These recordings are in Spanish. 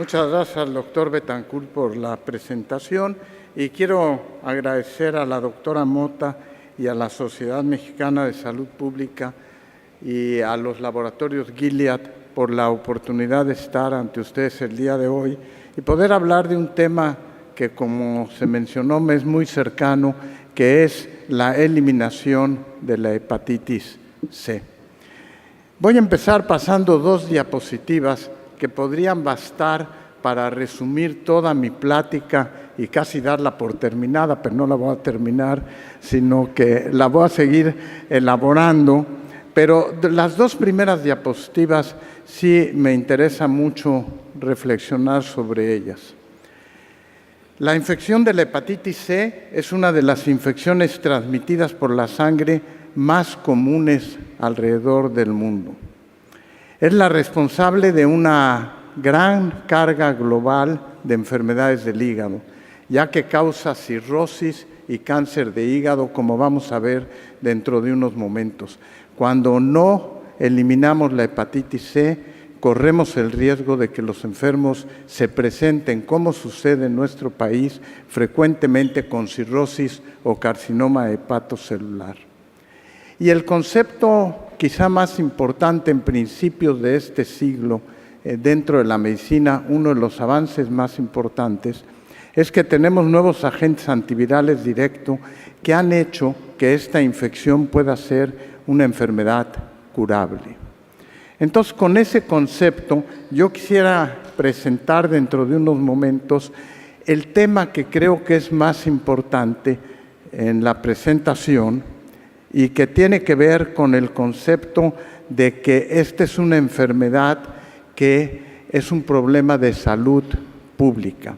Muchas gracias al doctor Betancourt por la presentación y quiero agradecer a la doctora Mota y a la Sociedad Mexicana de Salud Pública y a los laboratorios Gilead por la oportunidad de estar ante ustedes el día de hoy y poder hablar de un tema que, como se mencionó, me es muy cercano, que es la eliminación de la hepatitis C. Voy a empezar pasando dos diapositivas que podrían bastar para resumir toda mi plática y casi darla por terminada, pero no la voy a terminar, sino que la voy a seguir elaborando. Pero de las dos primeras diapositivas sí me interesa mucho reflexionar sobre ellas. La infección de la hepatitis C es una de las infecciones transmitidas por la sangre más comunes alrededor del mundo. Es la responsable de una gran carga global de enfermedades del hígado, ya que causa cirrosis y cáncer de hígado, como vamos a ver dentro de unos momentos. Cuando no eliminamos la hepatitis C, corremos el riesgo de que los enfermos se presenten, como sucede en nuestro país, frecuentemente con cirrosis o carcinoma hepatocelular. Y el concepto quizá más importante en principios de este siglo dentro de la medicina, uno de los avances más importantes, es que tenemos nuevos agentes antivirales directos que han hecho que esta infección pueda ser una enfermedad curable. Entonces, con ese concepto, yo quisiera presentar dentro de unos momentos el tema que creo que es más importante en la presentación y que tiene que ver con el concepto de que esta es una enfermedad que es un problema de salud pública.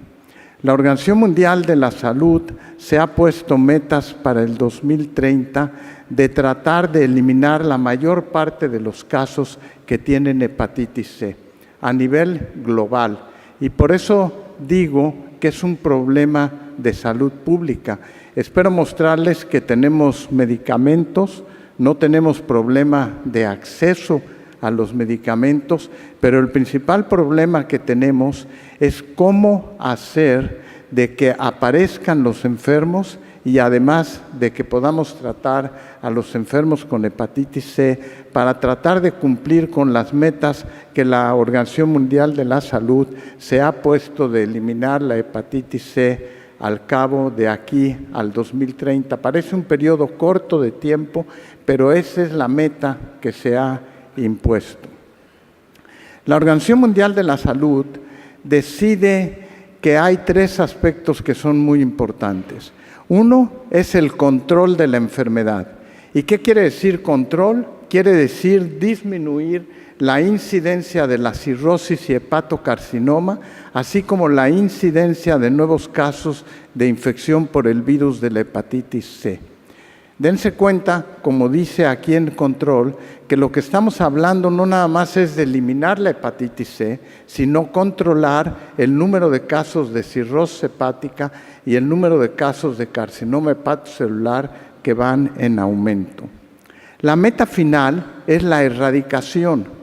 La Organización Mundial de la Salud se ha puesto metas para el 2030 de tratar de eliminar la mayor parte de los casos que tienen hepatitis C a nivel global. Y por eso digo que es un problema de salud pública. Espero mostrarles que tenemos medicamentos, no tenemos problema de acceso a los medicamentos, pero el principal problema que tenemos es cómo hacer de que aparezcan los enfermos y además de que podamos tratar a los enfermos con hepatitis C para tratar de cumplir con las metas que la Organización Mundial de la Salud se ha puesto de eliminar la hepatitis C al cabo de aquí al 2030. Parece un periodo corto de tiempo, pero esa es la meta que se ha impuesto. La Organización Mundial de la Salud decide que hay tres aspectos que son muy importantes. Uno es el control de la enfermedad. ¿Y qué quiere decir control? Quiere decir disminuir la incidencia de la cirrosis y hepatocarcinoma, así como la incidencia de nuevos casos de infección por el virus de la hepatitis C. Dense cuenta, como dice aquí en control, que lo que estamos hablando no nada más es de eliminar la hepatitis C, sino controlar el número de casos de cirrosis hepática y el número de casos de carcinoma hepatocelular que van en aumento. La meta final es la erradicación.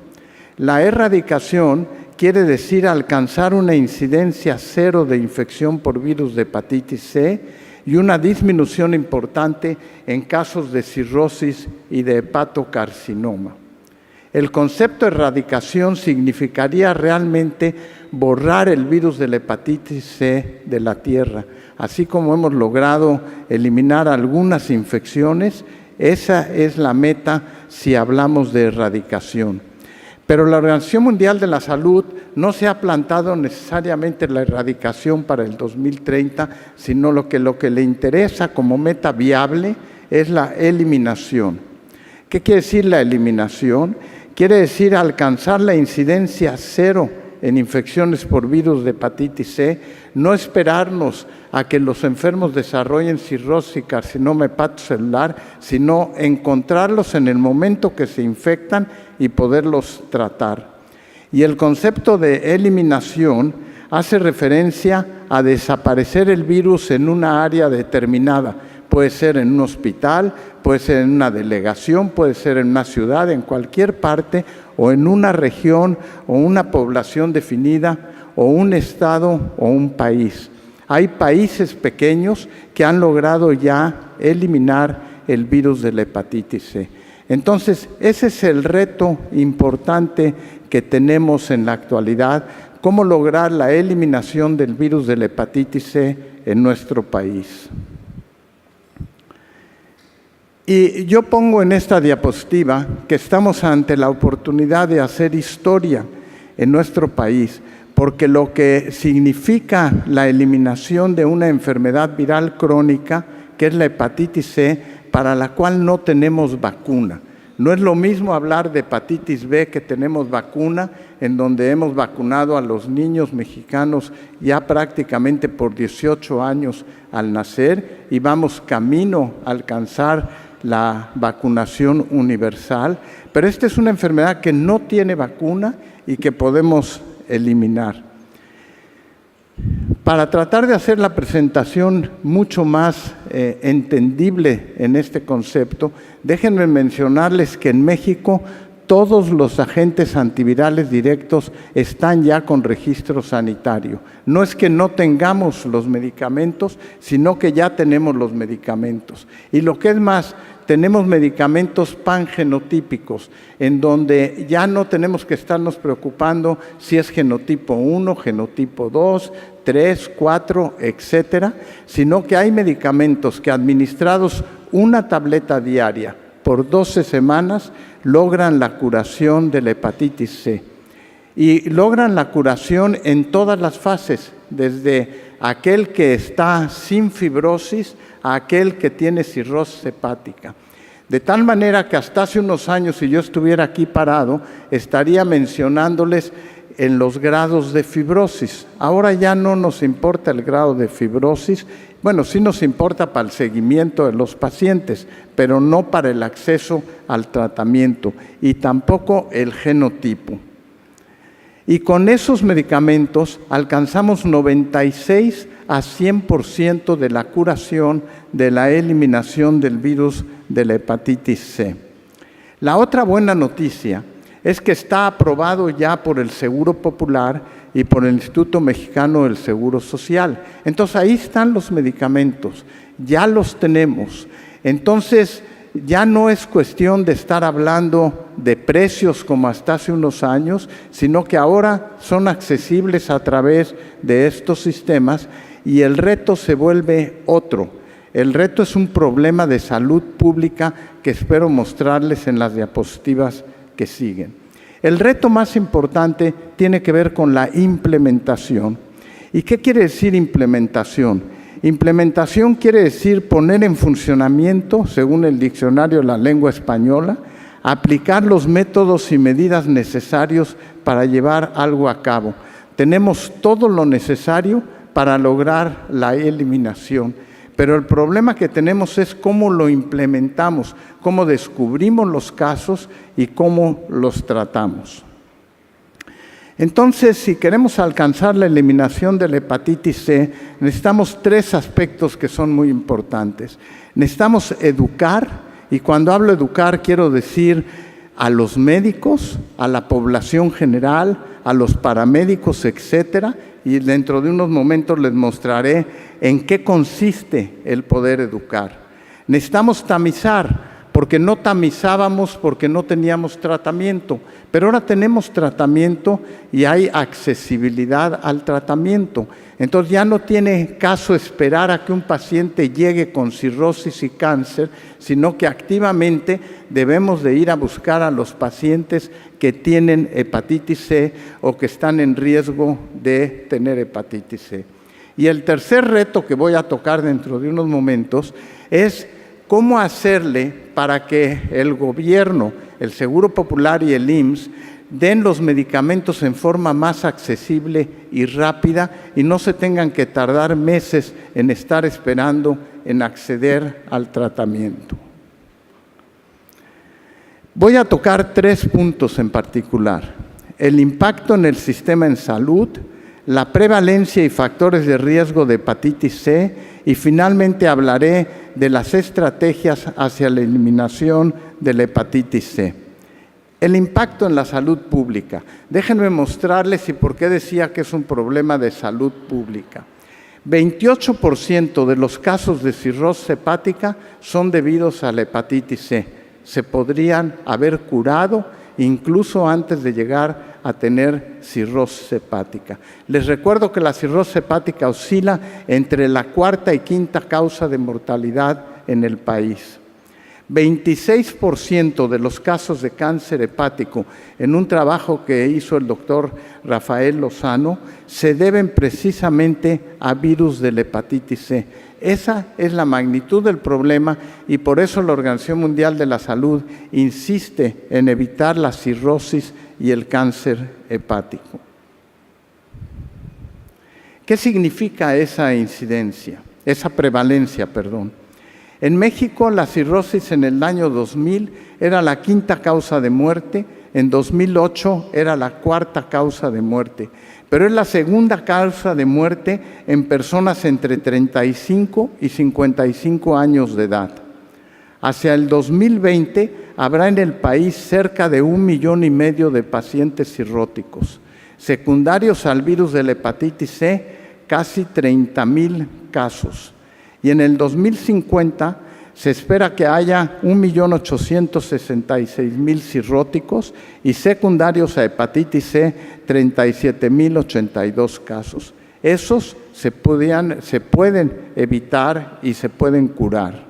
La erradicación quiere decir alcanzar una incidencia cero de infección por virus de hepatitis C y una disminución importante en casos de cirrosis y de hepatocarcinoma. El concepto de erradicación significaría realmente borrar el virus de la hepatitis C de la tierra. Así como hemos logrado eliminar algunas infecciones, esa es la meta si hablamos de erradicación. Pero la Organización Mundial de la Salud no se ha plantado necesariamente la erradicación para el 2030, sino lo que le interesa como meta viable es la eliminación. ¿Qué quiere decir la eliminación? Quiere decir alcanzar la incidencia cero en infecciones por virus de hepatitis C, no esperarnos a que los enfermos desarrollen cirrosis y carcinoma hepatocelular, sino encontrarlos en el momento que se infectan y poderlos tratar. Y el concepto de eliminación hace referencia a desaparecer el virus en una área determinada. Puede ser en un hospital, puede ser en una delegación, puede ser en una ciudad, en cualquier parte, o en una región o una población definida, o un estado o un país. Hay países pequeños que han logrado ya eliminar el virus de la hepatitis C. Entonces, ese es el reto importante que tenemos en la actualidad, cómo lograr la eliminación del virus de la hepatitis C en nuestro país. Y yo pongo en esta diapositiva que estamos ante la oportunidad de hacer historia en nuestro país, porque lo que significa la eliminación de una enfermedad viral crónica, que es la hepatitis C, para la cual no tenemos vacuna. No es lo mismo hablar de hepatitis B, que tenemos vacuna, en donde hemos vacunado a los niños mexicanos ya prácticamente por 18 años al nacer y vamos camino a alcanzar la vacunación universal. Pero esta es una enfermedad que no tiene vacuna y que podemos eliminar. Para tratar de hacer la presentación mucho más entendible en este concepto, déjenme mencionarles que en México todos los agentes antivirales directos están ya con registro sanitario. No es que no tengamos los medicamentos, sino que ya tenemos los medicamentos. Y lo que es más, tenemos medicamentos pangenotípicos, en donde ya no tenemos que estarnos preocupando si es genotipo 1, genotipo 2, 3, 4, etcétera, sino que hay medicamentos que administrados una tableta diaria por 12 semanas logran la curación de la hepatitis C. Y logran la curación en todas las fases, desde aquel que está sin fibrosis a aquel que tiene cirrosis hepática. De tal manera que hasta hace unos años, si yo estuviera aquí parado, estaría mencionándoles en los grados de fibrosis. Ahora ya no nos importa el grado de fibrosis. Bueno, sí nos importa para el seguimiento de los pacientes, pero no para el acceso al tratamiento y tampoco el genotipo. Y con esos medicamentos alcanzamos 96 a 100% de la curación de la eliminación del virus de la hepatitis C. La otra buena noticia es que está aprobado ya por el Seguro Popular y por el Instituto Mexicano del Seguro Social. Entonces ahí están los medicamentos, ya los tenemos. Entonces ya no es cuestión de estar hablando de precios como hasta hace unos años, sino que ahora son accesibles a través de estos sistemas y el reto se vuelve otro. El reto es un problema de salud pública que espero mostrarles en las diapositivas que siguen. El reto más importante tiene que ver con la implementación. ¿Y qué quiere decir implementación? Implementación quiere decir poner en funcionamiento, según el Diccionario de la Lengua Española, aplicar los métodos y medidas necesarios para llevar algo a cabo. Tenemos todo lo necesario para lograr la eliminación. Pero el problema que tenemos es cómo lo implementamos, cómo descubrimos los casos y cómo los tratamos. Entonces, si queremos alcanzar la eliminación de la hepatitis C, necesitamos 3 aspectos que son muy importantes. Necesitamos educar, y cuando hablo de educar quiero decir a los médicos, a la población general, a los paramédicos, etcétera, y dentro de unos momentos les mostraré en qué consiste el poder educar. Necesitamos tamizar, porque no tamizábamos porque no teníamos tratamiento, pero ahora tenemos tratamiento y hay accesibilidad al tratamiento. Entonces ya no tiene caso esperar a que un paciente llegue con cirrosis y cáncer, sino que activamente debemos de ir a buscar a los pacientes que tienen hepatitis C o que están en riesgo de tener hepatitis C. Y el tercer reto que voy a tocar dentro de unos momentos es cómo hacerle para que el gobierno, el Seguro Popular y el IMSS den los medicamentos en forma más accesible y rápida y no se tengan que tardar meses en estar esperando en acceder al tratamiento. Voy a tocar 3 puntos en particular: el impacto en el sistema en salud, la prevalencia y factores de riesgo de hepatitis C, y finalmente hablaré de las estrategias hacia la eliminación de la hepatitis C. El impacto en la salud pública. Déjenme mostrarles y por qué decía que es un problema de salud pública. 28% de los casos de cirrosis hepática son debidos a la hepatitis C. Se podrían haber curado incluso antes de llegar a tener cirrosis hepática. Les recuerdo que la cirrosis hepática oscila entre la cuarta y quinta causa de mortalidad en el país. 26% de los casos de cáncer hepático en un trabajo que hizo el doctor Rafael Lozano se deben precisamente a virus de la hepatitis C. Esa es la magnitud del problema y por eso la Organización Mundial de la Salud insiste en evitar la cirrosis y el cáncer hepático. ¿Qué significa esa incidencia? Esa prevalencia, perdón. En México, la cirrosis en el año 2000 era la quinta causa de muerte, en 2008 era la cuarta causa de muerte, pero es la segunda causa de muerte en personas entre 35 y 55 años de edad. Hacia el 2020 habrá en el país cerca de 1,5 millones de pacientes cirróticos, secundarios al virus de la hepatitis C, casi 30,000 casos. Y en el 2050 se espera que haya 1,866,000 cirróticos y secundarios a hepatitis C, 37,082 casos. Esos se pueden evitar y se pueden curar.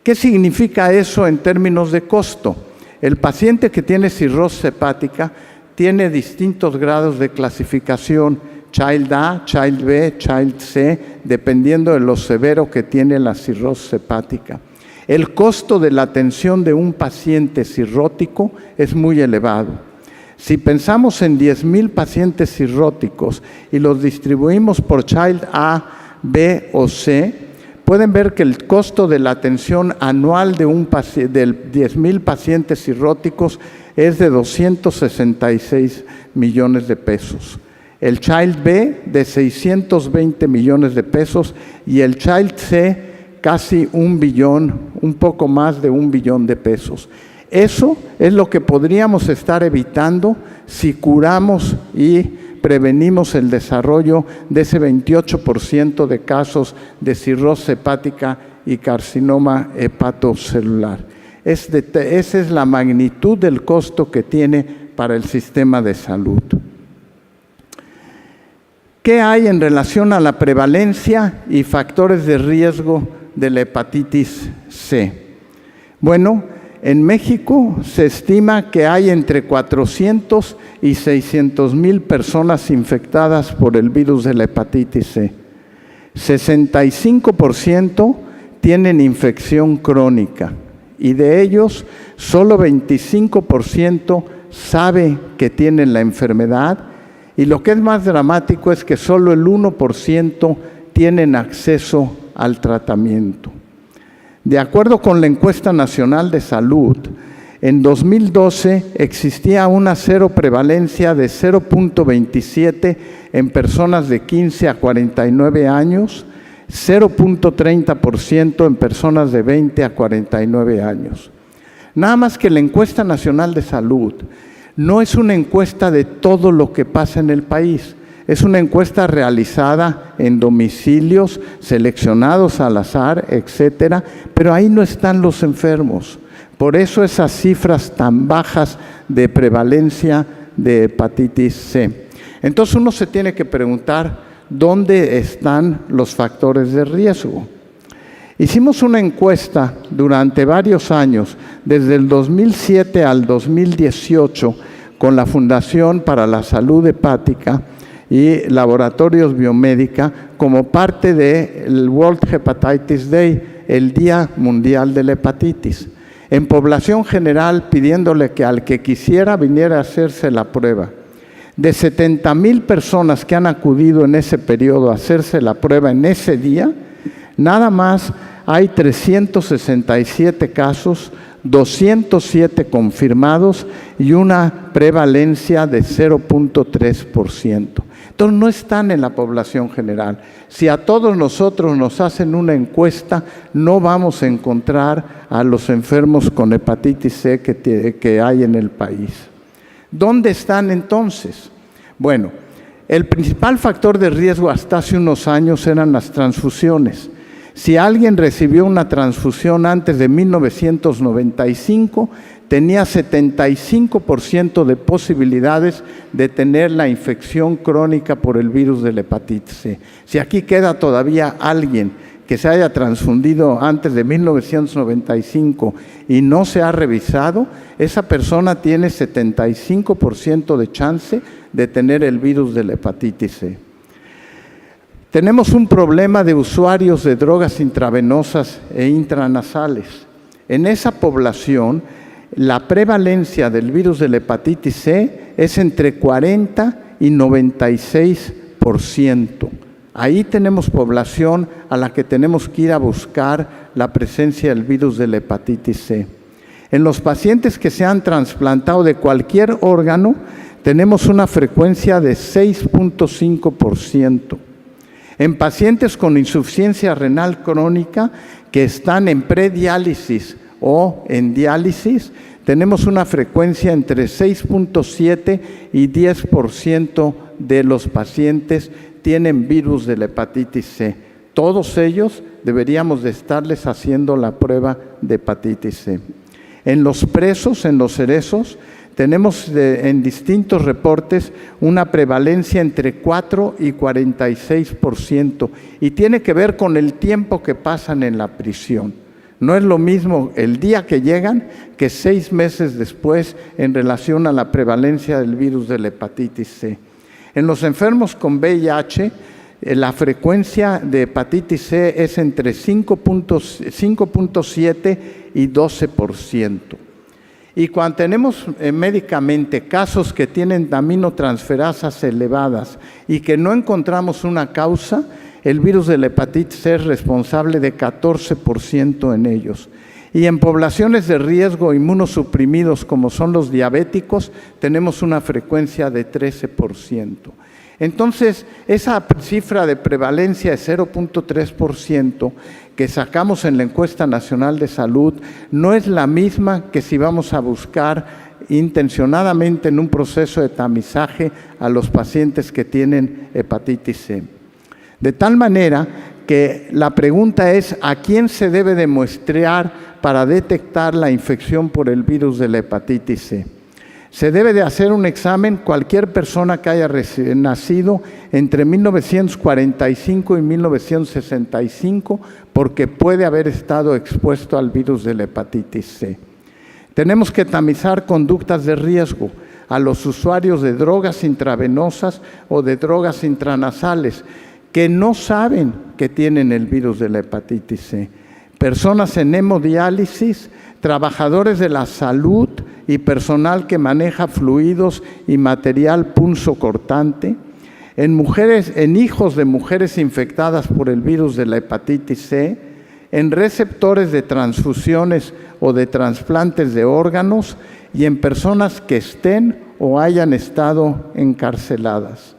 ¿Qué significa eso en términos de costo? El paciente que tiene cirrosis hepática tiene distintos grados de clasificación, Child A, Child B, Child C, dependiendo de lo severo que tiene la cirrosis hepática. El costo de la atención de un paciente cirrótico es muy elevado. Si pensamos en 10,000 pacientes cirróticos y los distribuimos por Child A, B o C, pueden ver que el costo de la atención anual de 10,000 pacientes cirróticos es de 266 millones de pesos. El Child B de 620 millones de pesos y el Child C casi 1 billón, un poco más de 1 billón de pesos. Eso es lo que podríamos estar evitando si curamos y prevenimos el desarrollo de ese 28% de casos de cirrosis hepática y carcinoma hepatocelular. Esa es la magnitud del costo que tiene para el sistema de salud. ¿Qué hay en relación a la prevalencia y factores de riesgo de la hepatitis C? Bueno, en México se estima que hay entre 400 y 600,000 personas infectadas por el virus de la hepatitis C. 65% tienen infección crónica y de ellos solo 25% sabe que tienen la enfermedad. Y lo que es más dramático es que solo el 1% tienen acceso al tratamiento. De acuerdo con la Encuesta Nacional de Salud, en 2012 existía una prevalencia de 0.27 en personas de 15 a 49 años, 0.30% en personas de 20 a 49 años. Nada más que la Encuesta Nacional de Salud no es una encuesta de todo lo que pasa en el país, es una encuesta realizada en domicilios seleccionados al azar, etcétera, pero ahí no están los enfermos. Por eso esas cifras tan bajas de prevalencia de hepatitis C. Entonces uno se tiene que preguntar dónde están los factores de riesgo. Hicimos una encuesta durante varios años, desde el 2007 al 2018, con la Fundación para la Salud Hepática y Laboratorios Biomédica, como parte del World Hepatitis Day, el Día Mundial de la Hepatitis. En población general, pidiéndole que al que quisiera viniera a hacerse la prueba. De 70,000 personas que han acudido en ese periodo a hacerse la prueba en ese día, nada más hay 367 casos, 207 confirmados y una prevalencia de 0.3%. Entonces no están en la población general. Si a todos nosotros nos hacen una encuesta, no vamos a encontrar a los enfermos con hepatitis C que hay en el país. ¿Dónde están entonces? Bueno, el principal factor de riesgo hasta hace unos años eran las transfusiones. Si alguien recibió una transfusión antes de 1995, tenía 75% de posibilidades de tener la infección crónica por el virus de la hepatitis C. Si aquí queda todavía alguien que se haya transfundido antes de 1995 y no se ha revisado, esa persona tiene 75% de chance de tener el virus de la hepatitis C. Tenemos un problema de usuarios de drogas intravenosas e intranasales. En esa población, la prevalencia del virus de la hepatitis C es entre 40 y 96%. Ahí tenemos población a la que tenemos que ir a buscar la presencia del virus de la hepatitis C. En los pacientes que se han trasplantado de cualquier órgano, tenemos una frecuencia de 6.5%. En pacientes con insuficiencia renal crónica que están en prediálisis o en diálisis, tenemos una frecuencia entre 6.7 y 10% de los pacientes tienen virus de la hepatitis C. Todos ellos deberíamos de estarles haciendo la prueba de hepatitis C. En los presos, en los cerezos, tenemos en distintos reportes una prevalencia entre 4 y 46% y tiene que ver con el tiempo que pasan en la prisión. No es lo mismo el día que llegan que 6 meses después en relación a la prevalencia del virus de la hepatitis C. En los enfermos con VIH, la frecuencia de hepatitis C es entre 5.7 y 12%. Y cuando tenemos médicamente casos que tienen aminotransferasas elevadas y que no encontramos una causa, el virus de la hepatitis C es responsable de 14% en ellos. Y en poblaciones de riesgo inmunosuprimidos como son los diabéticos, tenemos una frecuencia de 13%. Entonces, esa cifra de prevalencia de 0.3% que sacamos en la Encuesta Nacional de Salud no es la misma que si vamos a buscar intencionadamente en un proceso de tamizaje a los pacientes que tienen hepatitis C. De tal manera que la pregunta es, ¿a quién se debe de muestrear para detectar la infección por el virus de la hepatitis C? Se debe de hacer un examen cualquier persona que haya nacido entre 1945 y 1965 porque puede haber estado expuesto al virus de la hepatitis C. Tenemos que tamizar conductas de riesgo a los usuarios de drogas intravenosas o de drogas intranasales que no saben que tienen el virus de la hepatitis C. Personas en hemodiálisis, trabajadores de la salud y personal que maneja fluidos y material punzocortante, en hijos de mujeres infectadas por el virus de la hepatitis C, en receptores de transfusiones o de trasplantes de órganos y en personas que estén o hayan estado encarceladas.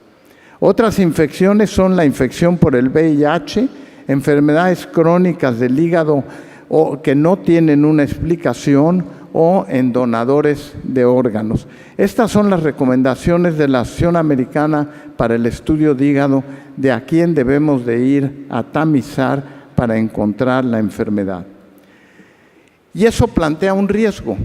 Otras infecciones son la infección por el VIH, enfermedades crónicas del hígado o que no tienen una explicación o en donadores de órganos. Estas son las recomendaciones de la Asociación Americana para el Estudio de Hígado de a quién debemos de ir a tamizar para encontrar la enfermedad. Y eso plantea un riesgo,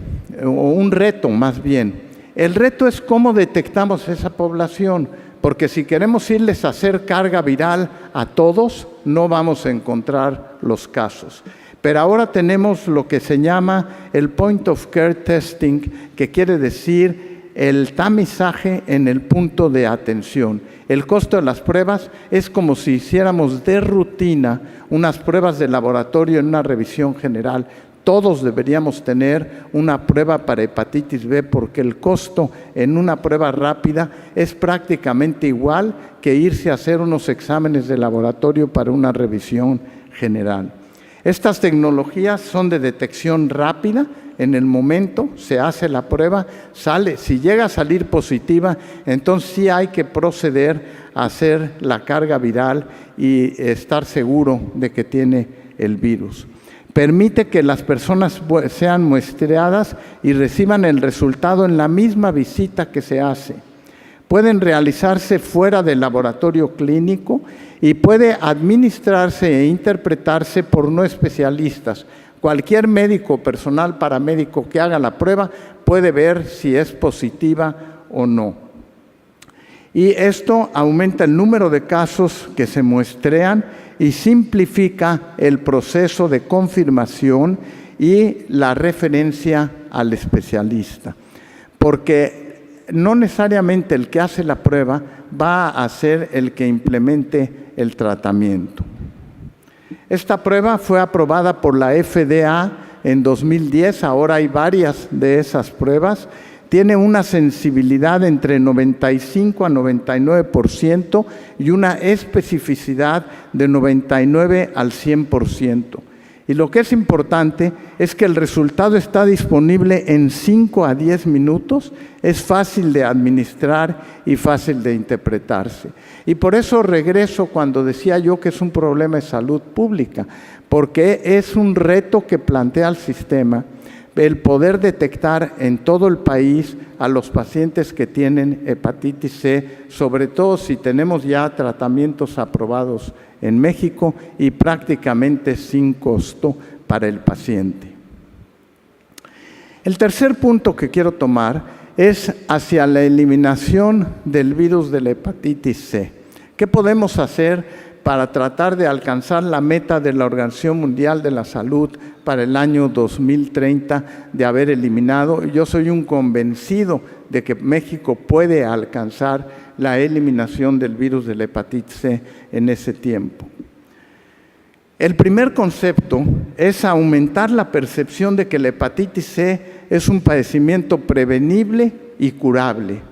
o un reto más bien. El reto es cómo detectamos esa población, porque si queremos irles a hacer carga viral a todos, no vamos a encontrar los casos. Pero ahora tenemos lo que se llama el point of care testing, que quiere decir el tamizaje en el punto de atención. El costo de las pruebas es como si hiciéramos de rutina unas pruebas de laboratorio en una revisión general. Todos deberíamos tener una prueba para hepatitis B porque el costo en una prueba rápida es prácticamente igual que irse a hacer unos exámenes de laboratorio para una revisión general. Estas tecnologías son de detección rápida. En el momento se hace la prueba, sale. Si llega a salir positiva, entonces sí hay que proceder a hacer la carga viral y estar seguro de que tiene el virus. Permite que las personas sean muestreadas y reciban el resultado en la misma visita que se hace. Pueden realizarse fuera del laboratorio clínico y puede administrarse e interpretarse por no especialistas. Cualquier médico o personal paramédico que haga la prueba puede ver si es positiva o no. Y esto aumenta el número de casos que se muestrean y simplifica el proceso de confirmación y la referencia al especialista. Porque no necesariamente el que hace la prueba va a ser el que implemente el tratamiento. Esta prueba fue aprobada por la FDA en 2010, ahora hay varias de esas pruebas. Tiene una sensibilidad entre 95 a 99% y una especificidad de 99 al 100%. Y lo que es importante es que el resultado está disponible en 5 a 10 minutos, es fácil de administrar y fácil de interpretarse. Y por eso regreso cuando decía yo que es un problema de salud pública, porque es un reto que plantea el sistema el poder detectar en todo el país a los pacientes que tienen hepatitis C, sobre todo si tenemos ya tratamientos aprobados en México y prácticamente sin costo para el paciente. El tercer punto que quiero tomar es hacia la eliminación del virus de la hepatitis C. ¿Qué podemos hacer para tratar de alcanzar la meta de la Organización Mundial de la Salud para el año 2030 de haber eliminado? Yo soy un convencido de que México puede alcanzar la eliminación del virus de la hepatitis C en ese tiempo. El primer concepto es aumentar la percepción de que la hepatitis C es un padecimiento prevenible y curable.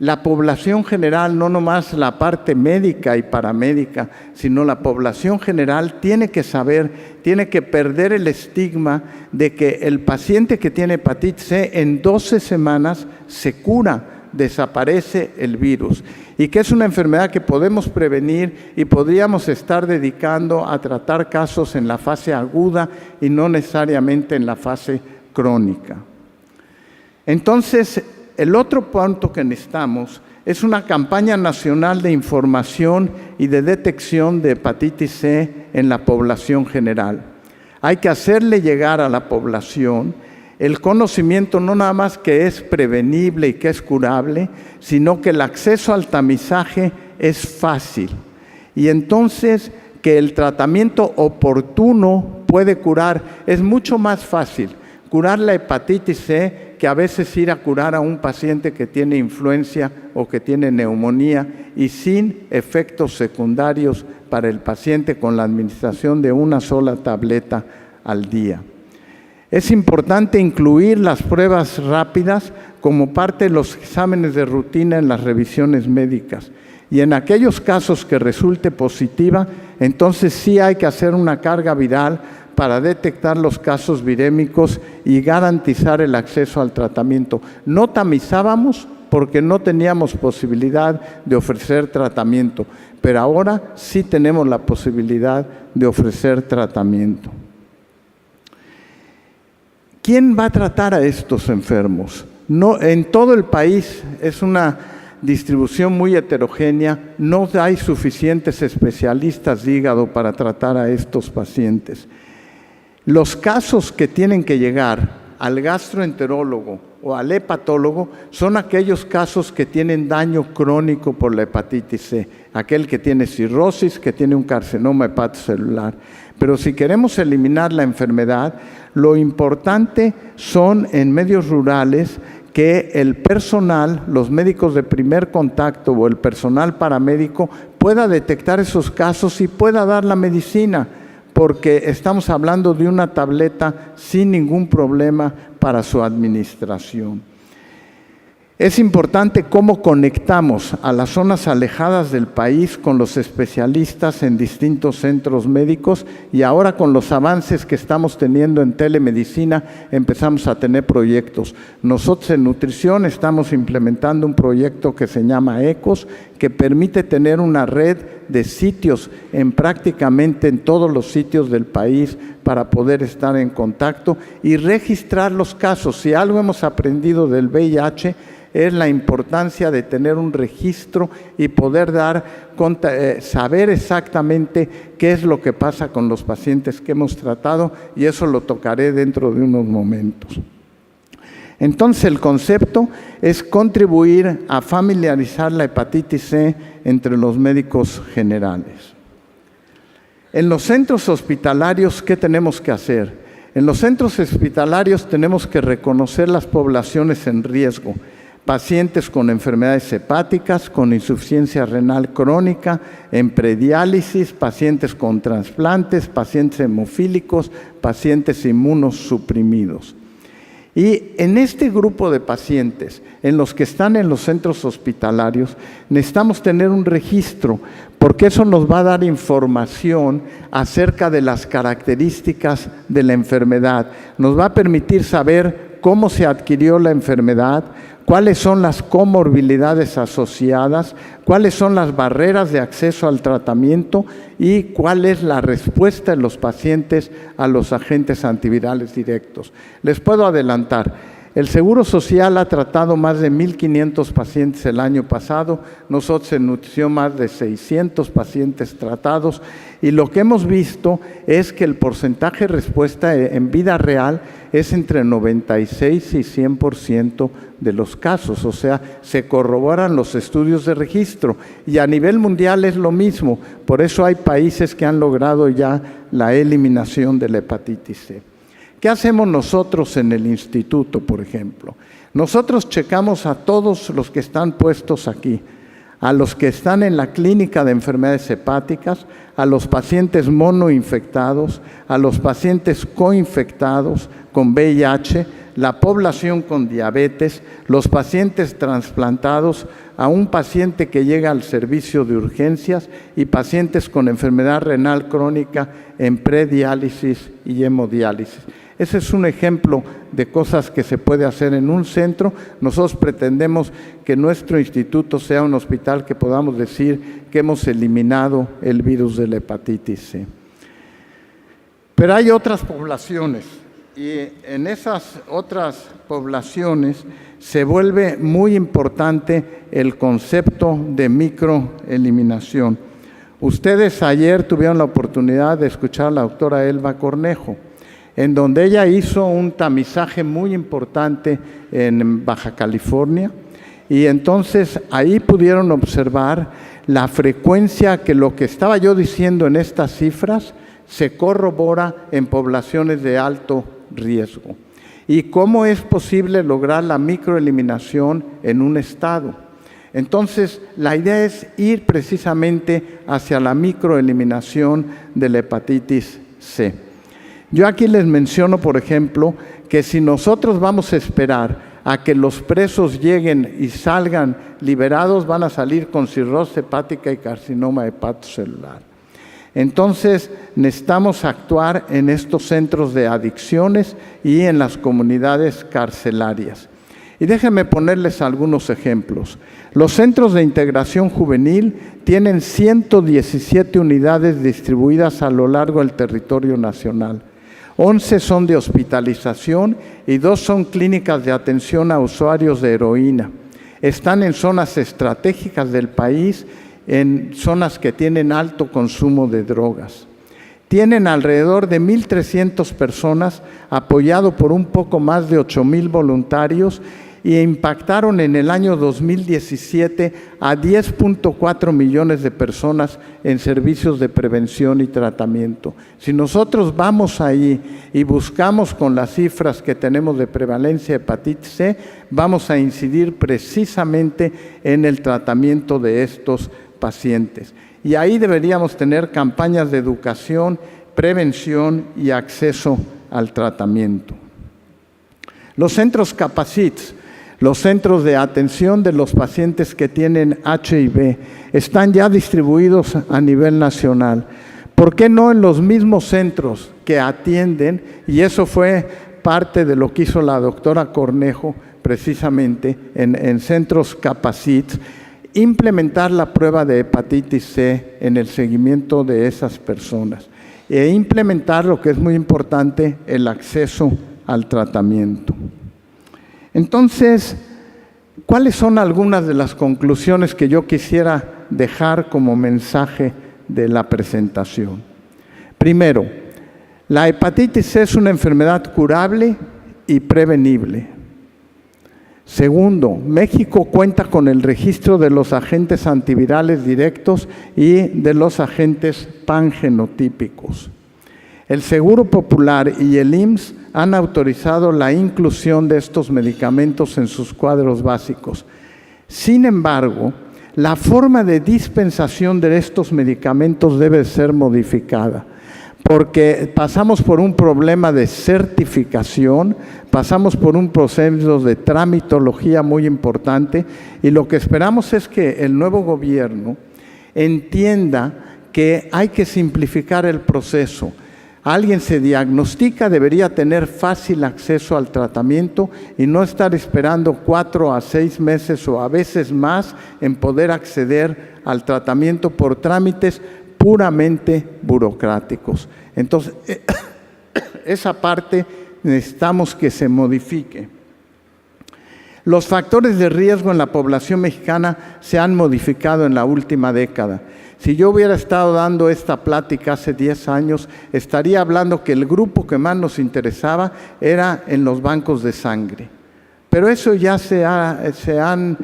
La población general, no nomás la parte médica y paramédica, sino la población general tiene que saber, tiene que perder el estigma de que el paciente que tiene hepatitis C en 12 semanas se cura, desaparece el virus, y que es una enfermedad que podemos prevenir y podríamos estar dedicando a tratar casos en la fase aguda y no necesariamente en la fase crónica. Entonces, el otro punto que necesitamos es una campaña nacional de información y de detección de hepatitis C en la población general. Hay que hacerle llegar a la población el conocimiento no nada más que es prevenible y que es curable, sino que el acceso al tamizaje es fácil. Y entonces que el tratamiento oportuno puede curar, es mucho más fácil curar la hepatitis C que a veces ir a curar a un paciente que tiene influenza o que tiene neumonía y sin efectos secundarios para el paciente con la administración de una sola tableta al día. Es importante incluir las pruebas rápidas como parte de los exámenes de rutina en las revisiones médicas. Y en aquellos casos que resulte positiva, entonces sí hay que hacer una carga viral para detectar los casos virémicos y garantizar el acceso al tratamiento. No tamizábamos porque no teníamos posibilidad de ofrecer tratamiento, pero ahora sí tenemos la posibilidad de ofrecer tratamiento. ¿Quién va a tratar a estos enfermos? No, en todo el país es una distribución muy heterogénea, no hay suficientes especialistas de hígado para tratar a estos pacientes. Los casos que tienen que llegar al gastroenterólogo o al hepatólogo son aquellos casos que tienen daño crónico por la hepatitis C, aquel que tiene cirrosis, que tiene un carcinoma hepatocelular. Pero si queremos eliminar la enfermedad, lo importante son en medios rurales que el personal, los médicos de primer contacto o el personal paramédico pueda detectar esos casos y pueda dar la medicina, porque estamos hablando de una tableta sin ningún problema para su administración. Es importante cómo conectamos a las zonas alejadas del país con los especialistas en distintos centros médicos, y ahora con los avances que estamos teniendo en telemedicina empezamos a tener proyectos. Nosotros en nutrición estamos implementando un proyecto que se llama ECOS, que permite tener una red de sitios prácticamente en todos los sitios del país para poder estar en contacto y registrar los casos. Si algo hemos aprendido del VIH es la importancia de tener un registro y poder saber exactamente qué es lo que pasa con los pacientes que hemos tratado, y eso lo tocaré dentro de unos momentos. Entonces, el concepto es contribuir a familiarizar la hepatitis C entre los médicos generales. En los centros hospitalarios, ¿qué tenemos que hacer? En los centros hospitalarios tenemos que reconocer las poblaciones en riesgo: pacientes con enfermedades hepáticas, con insuficiencia renal crónica, en prediálisis, pacientes con trasplantes, pacientes hemofílicos, pacientes inmunosuprimidos. Y en este grupo de pacientes, en los que están en los centros hospitalarios, necesitamos tener un registro, porque eso nos va a dar información acerca de las características de la enfermedad. Nos va a permitir saber cómo se adquirió la enfermedad, cuáles son las comorbilidades asociadas, cuáles son las barreras de acceso al tratamiento y cuál es la respuesta de los pacientes a los agentes antivirales directos. Les puedo adelantar, el Seguro Social ha tratado más de 1,500 pacientes el año pasado, nosotros en nutrición más de 600 pacientes tratados, y lo que hemos visto es que el porcentaje de respuesta en vida real es entre 96 y 100% de los casos, o sea, se corroboran los estudios de registro, y a nivel mundial es lo mismo. Por eso hay países que han logrado ya la eliminación de la hepatitis C. ¿Qué hacemos nosotros en el instituto, por ejemplo? Nosotros checamos a todos los que están puestos aquí, a los que están en la clínica de enfermedades hepáticas, a los pacientes monoinfectados, a los pacientes coinfectados con VIH, la población con diabetes, los pacientes trasplantados, a un paciente que llega al servicio de urgencias y pacientes con enfermedad renal crónica en prediálisis y hemodiálisis. Ese es un ejemplo de cosas que se puede hacer en un centro. Nosotros pretendemos que nuestro instituto sea un hospital que podamos decir que hemos eliminado el virus de la hepatitis C. Pero hay otras poblaciones, y en esas otras poblaciones se vuelve muy importante el concepto de microeliminación. Ustedes ayer tuvieron la oportunidad de escuchar a la doctora Elba Cornejo, en donde ella hizo un tamizaje muy importante en Baja California, y entonces ahí pudieron observar la frecuencia que lo que estaba yo diciendo en estas cifras se corrobora en poblaciones de alto riesgo. ¿Y cómo es posible lograr la microeliminación en un estado? Entonces, la idea es ir precisamente hacia la microeliminación de la hepatitis C. Yo aquí les menciono, por ejemplo, que si nosotros vamos a esperar a que los presos lleguen y salgan liberados, van a salir con cirrosis hepática y carcinoma hepatocelular. Entonces, necesitamos actuar en estos centros de adicciones y en las comunidades carcelarias. Y déjenme ponerles algunos ejemplos. Los centros de integración juvenil tienen 117 unidades distribuidas a lo largo del territorio nacional. 11 son de hospitalización y 2 son clínicas de atención a usuarios de heroína. Están en zonas estratégicas del país, en zonas que tienen alto consumo de drogas. Tienen alrededor de 1,300 personas, apoyado por un poco más de 8,000 voluntarios, y impactaron en el año 2017 a 10.4 millones de personas en servicios de prevención y tratamiento. Si nosotros vamos ahí y buscamos con las cifras que tenemos de prevalencia de hepatitis C, vamos a incidir precisamente en el tratamiento de estos pacientes. Y ahí deberíamos tener campañas de educación, prevención y acceso al tratamiento. Los centros Capacits. Los centros de atención de los pacientes que tienen HIV están ya distribuidos a nivel nacional. ¿Por qué no en los mismos centros que atienden? Y eso fue parte de lo que hizo la doctora Cornejo, precisamente en centros Capacit, implementar la prueba de hepatitis C en el seguimiento de esas personas e implementar, lo que es muy importante, el acceso al tratamiento. Entonces, ¿cuáles son algunas de las conclusiones que yo quisiera dejar como mensaje de la presentación? Primero, la hepatitis C es una enfermedad curable y prevenible. Segundo, México cuenta con el registro de los agentes antivirales directos y de los agentes pangenotípicos. El Seguro Popular y el IMSS han autorizado la inclusión de estos medicamentos en sus cuadros básicos. Sin embargo, la forma de dispensación de estos medicamentos debe ser modificada, porque pasamos por un problema de certificación, pasamos por un proceso de tramitología muy importante, y lo que esperamos es que el nuevo gobierno entienda que hay que simplificar el proceso. Alguien se diagnostica, debería tener fácil acceso al tratamiento y no estar esperando 4 a 6 meses o a veces más en poder acceder al tratamiento por trámites puramente burocráticos. Entonces, esa parte necesitamos que se modifique. Los factores de riesgo en la población mexicana se han modificado en la última década. Si yo hubiera estado dando esta plática hace 10 años, estaría hablando que el grupo que más nos interesaba era en los bancos de sangre. Pero eso ya se han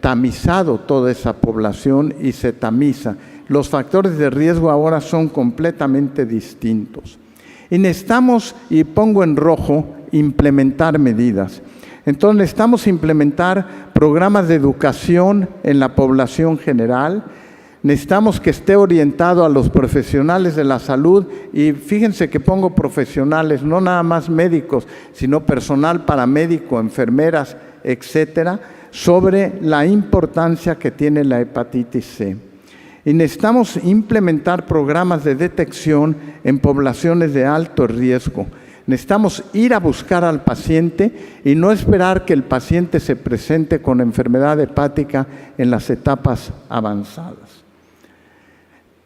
tamizado toda esa población y se tamiza. Los factores de riesgo ahora son completamente distintos. Y necesitamos, y pongo en rojo, implementar medidas. Entonces necesitamos implementar programas de educación en la población general. Necesitamos que esté orientado a los profesionales de la salud, y fíjense que pongo profesionales, no nada más médicos, sino personal paramédico, enfermeras, etcétera, sobre la importancia que tiene la hepatitis C. Y necesitamos implementar programas de detección en poblaciones de alto riesgo. Necesitamos ir a buscar al paciente y no esperar que el paciente se presente con enfermedad hepática en las etapas avanzadas.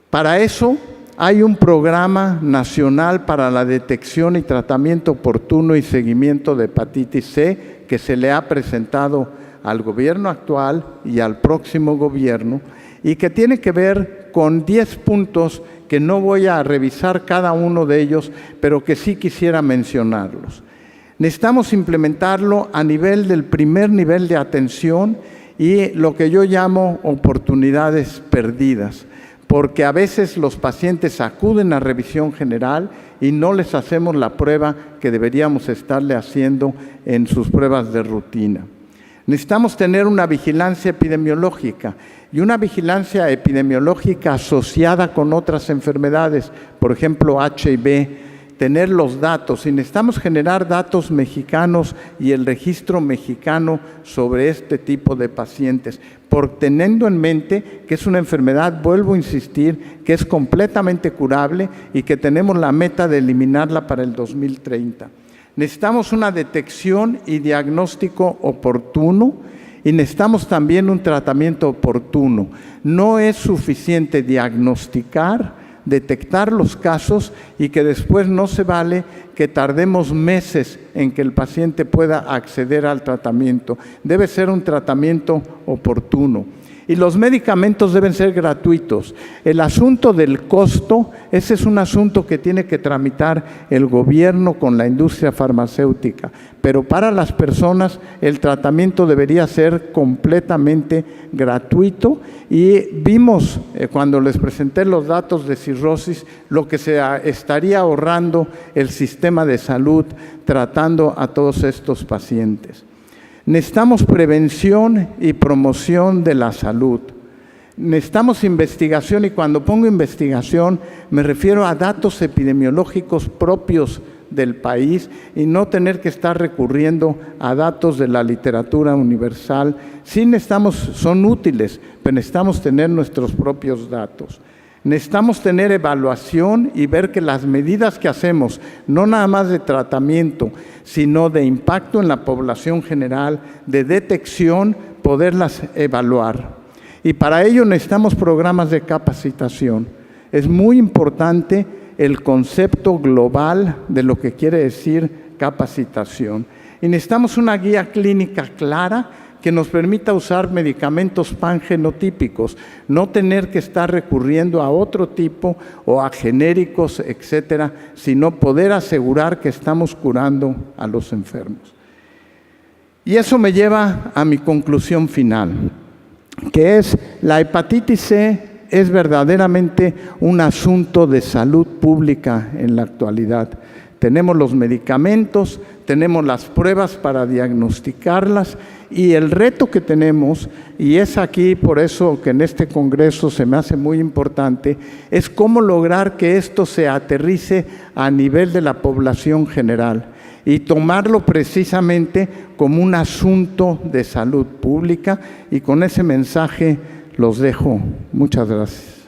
Para eso hay un programa nacional para la detección y tratamiento oportuno y seguimiento de hepatitis C que se le ha presentado al gobierno actual y al próximo gobierno, y que tiene que ver con 10 puntos que no voy a revisar cada uno de ellos, pero que sí quisiera mencionarlos. Necesitamos implementarlo a nivel del primer nivel de atención y lo que yo llamo oportunidades perdidas, porque a veces los pacientes acuden a revisión general y no les hacemos la prueba que deberíamos estarle haciendo en sus pruebas de rutina. Necesitamos tener una vigilancia epidemiológica, y una vigilancia epidemiológica asociada con otras enfermedades, por ejemplo HIV, tener los datos, y necesitamos generar datos mexicanos y el registro mexicano sobre este tipo de pacientes, teniendo en mente que es una enfermedad, vuelvo a insistir, que es completamente curable y que tenemos la meta de eliminarla para el 2030. Necesitamos una detección y diagnóstico oportuno, y necesitamos también un tratamiento oportuno. No es suficiente diagnosticar, detectar los casos y que después no se vale que tardemos meses en que el paciente pueda acceder al tratamiento. Debe ser un tratamiento oportuno. Y los medicamentos deben ser gratuitos. El asunto del costo, ese es un asunto que tiene que tramitar el gobierno con la industria farmacéutica. Pero para las personas el tratamiento debería ser completamente gratuito. Y vimos cuando les presenté los datos de cirrosis lo que se estaría ahorrando el sistema de salud tratando a todos estos pacientes. Necesitamos prevención y promoción de la salud. Necesitamos investigación, y cuando pongo investigación me refiero a datos epidemiológicos propios del país y no tener que estar recurriendo a datos de la literatura universal. Sí necesitamos, son útiles, pero necesitamos tener nuestros propios datos. Necesitamos tener evaluación y ver que las medidas que hacemos, no nada más de tratamiento, sino de impacto en la población general, de detección, poderlas evaluar. Y para ello necesitamos programas de capacitación. Es muy importante el concepto global de lo que quiere decir capacitación. Y necesitamos una guía clínica clara que nos permita usar medicamentos pangenotípicos, no tener que estar recurriendo a otro tipo o a genéricos, etcétera, sino poder asegurar que estamos curando a los enfermos. Y eso me lleva a mi conclusión final, que es: la hepatitis C es verdaderamente un asunto de salud pública en la actualidad. Tenemos los medicamentos, tenemos las pruebas para diagnosticarlas, y el reto que tenemos, y es aquí por eso que en este congreso se me hace muy importante, es cómo lograr que esto se aterrice a nivel de la población general y tomarlo precisamente como un asunto de salud pública. Y con ese mensaje los dejo. Muchas gracias.